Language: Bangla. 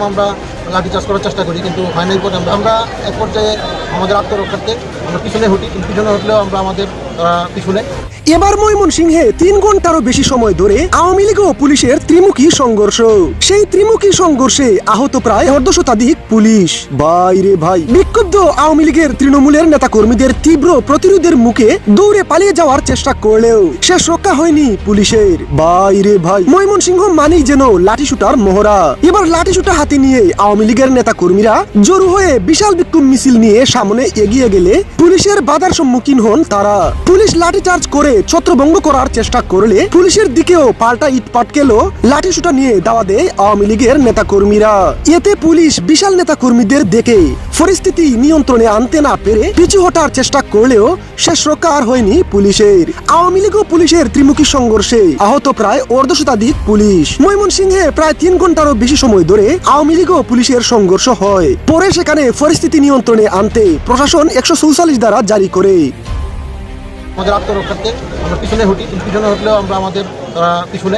আমরা লাঠিচার্জ করার চেষ্টা করি, কিন্তু হয় নাই পরে আমরা এক পর্যায়ে আমাদের আত্মরক্ষার্থে আমরা পিছনে হটি, কিন্তু পিছনে হটলেও আমরা আমাদের পিছনে। এবার ময়মনসিংহে 3 ঘন্টারও বেশি সময় ধরে আওয়ামী লীগ ও পুলিশের ত্রিমুখী সংঘর্ষ। সেই ত্রিমুখী সংঘর্ষে আহত প্রায় 1.5 শতাধিক পুলিশ। বাইরে ভাই, বিক্ষুব্ধ আওয়ামী লীগের তৃণমূলের নেতাকর্মীদের তীব্র প্রতিরোধের মুখে দৌড়ে পালিয়ে যাওয়ার চেষ্টা করলেও শেষ রক্ষা হয়নি পুলিশের। বাইরে ভাই, ময়মনসিংহ মানেই যেন লাঠি শুটার মহড়া। এবার লাঠি শুটা হাতে নিয়ে আওয়ামী লীগের নেতাকর্মীরা জড়ো হয়ে বিশাল বিক্ষোভ মিছিল নিয়ে সামনে এগিয়ে গেলে পুলিশের বাধার সম্মুখীন হন তারা। পুলিশ লাঠিচার্জ করে ছত্রভঙ্গ করার চেষ্টা করলে পুলিশের দিকেও পাল্টা ইট পাটকেল লাঠি শুটা নিয়ে দাওয়া দেয় আওয়ামী লীগের নেতাকর্মীরা। এতে পুলিশ বিশাল নেতাকর্মীদের দেখে পরিস্থিতি নিয়ন্ত্রণে আনতে না পেরে পিছু হটার চেষ্টা করলেও শেষ রক্ষা আর হয়নি পুলিশের। আওয়ামী লীগ ও পুলিশের ত্রিমুখী সংঘর্ষে আহত প্রায় 1.5 শতাধিক পুলিশ। ময়মনসিংহে প্রায় 3 ঘন্টারও বেশি সময় ধরে আওয়ামী লীগ ও পুলিশের সংঘর্ষ হয়। পরে সেখানে পরিস্থিতি নিয়ন্ত্রণে আনতে প্রশাসন 144 ধারা জারি করে। আমাদের আত্মরক্ষার্থে আমরা পিছনে হটি, কিন্তু পিছনে হটলেও আমরা আমাদের পিছনে।